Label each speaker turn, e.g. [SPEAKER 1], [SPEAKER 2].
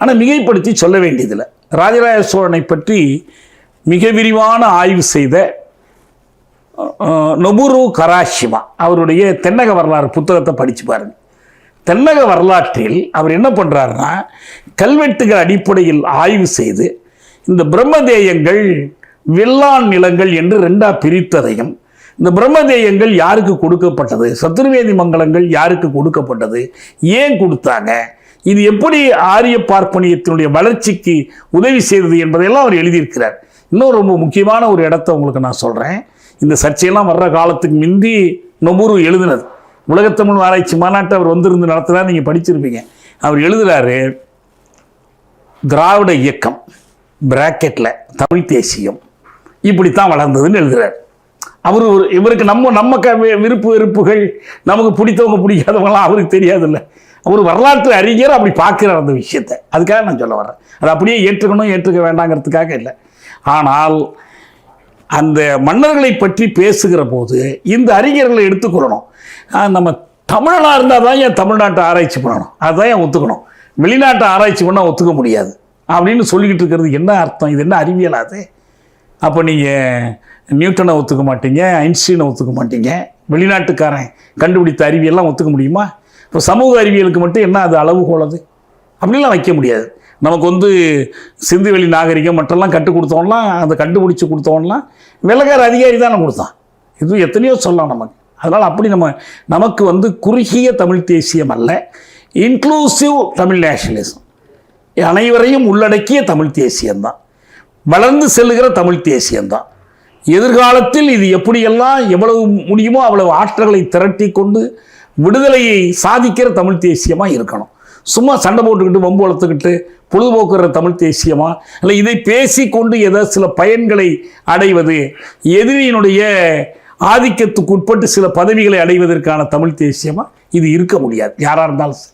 [SPEAKER 1] ஆனால் மிகைப்படுத்தி சொல்ல வேண்டியதில்லை. ராஜராஜ சோழனை பற்றி மிக விரிவான ஆய்வு செய்த நொபுரு கராஷிமா அவருடைய தென்னக வரலாறு புத்தகத்தை படித்து பாருங்கள். தென்னக வரலாற்றில் அவர் என்ன பண்ணுறாருன்னா, கல்வெட்டுகள் அடிப்படையில் ஆய்வு செய்து இந்த பிரம்மதேயங்கள் வெள்ளான் நிலங்கள் என்று ரெண்டா பிரித்ததையும், இந்த பிரம்மதேயங்கள் யாருக்கு கொடுக்கப்பட்டது, சத்துருவேதி மங்கலங்கள் யாருக்கு கொடுக்கப்பட்டது, ஏன் கொடுத்தாங்க, இது எப்படி ஆரிய பார்ப்பனியத்தினுடைய வளர்ச்சிக்கு உதவி செய்தது என்பதையெல்லாம் அவர் எழுதியிருக்கிறார். இன்னும் ரொம்ப முக்கியமான ஒரு இடத்த உங்களுக்கு நான் சொல்கிறேன். இந்த சர்ச்சையெல்லாம் வர்ற காலத்துக்கு முந்தி நொபுரு எழுதினது. உலகத்தமிழ் ஆராய்ச்சி மாநாட்டை அவர் வந்திருந்து நடத்துகிறார், நீங்கள் படிச்சிருப்பீங்க. அவர் எழுதுகிறாரு, திராவிட இயக்கம் பிராக்கெட்டில் தமிழ் தேசியம் இப்படித்தான் வளர்ந்ததுன்னு எழுதுகிறார். அவர் இவருக்கு நம்ம விருப்பு வெறுப்புகள், நமக்கு பிடித்தவங்க பிடிக்காதவங்களாம் அவருக்கு தெரியாதில்ல. அவர் வரலாற்று அறிஞர், அப்படி பார்க்குறார் அந்த விஷயத்தை. அதுக்காக நான் சொல்ல வர்றேன். அது அப்படியே ஏற்றுக்கணும் ஏற்றுக்க வேண்டாங்கிறதுக்காக இல்லை. ஆனால் அந்த மன்னர்களை பற்றி பேசுகிற போது இந்த அறிஞர்களை எடுத்துக்கொள்ளணும். நம்ம தமிழனாக இருந்தால் தான் ஏன் தமிழ்நாட்டை ஆராய்ச்சி பண்ணணும், அதுதான் ஏன் ஒத்துக்கணும், வெளிநாட்டை ஆராய்ச்சி பண்ணால் ஒத்துக்க முடியாது அப்படின்னு சொல்லிக்கிட்டு இருக்கிறது என்ன அர்த்தம்? இது என்ன அறிவியலாது? அப்போ நீங்கள் நியூட்டனை ஒத்துக்க மாட்டீங்க, ஐன்ஸ்டீனை ஒத்துக்க மாட்டீங்க, வெளிநாட்டுக்காரன் கண்டுபிடித்த அறிவியல்லாம் ஒத்துக்க முடியுமா? இப்போ சமூக அறிவியலுக்கு மட்டும் என்ன அது அளவுகோல்? அது அப்படிலாம் வைக்க முடியாது. நமக்கு சிந்துவெளி நாகரிகம் மற்றெல்லாம் கற்றுக் கொடுத்தோம்லாம், அந்த கண்டுபிடிச்சி கொடுத்தோம்லாம் வெள்ளக்கார அதிகாரி தான் கொடுத்தான். இது எத்தனையோ சொல்லலாம் நமக்கு. அதனால் அப்படி நமக்கு குறுகிய தமிழ் தேசியம் அல்ல, இன்க்ளூசிவ் தமிழ் நேஷனலிசம், அனைவரையும் உள்ளடக்கிய தமிழ் தேசியம்தான், வளர்ந்து செல்லுகிற தமிழ் தேசியம்தான். எதிர்காலத்தில் இது எப்படியெல்லாம் எவ்வளவு முடியுமோ அவ்வளவு ஆற்றல்களை திரட்டி கொண்டு விடுதலையை சாதிக்கிற தமிழ் தேசியமாக இருக்கணும். சும்மா சண்டை போட்டுக்கிட்டு வம்பு வளர்த்துக்கிட்டு பொழுதுபோக்குற தமிழ் தேசியமா, இல்லை இதை பேசிக்கொண்டு ஏதோ சில பயன்களை அடைவது, எதிரியினுடைய ஆதிக்கத்துக்கு உட்பட்டு சில பதவிகளை அடைவதற்கான தமிழ் தேசியமா இது இருக்க முடியாது, யாராக இருந்தாலும்.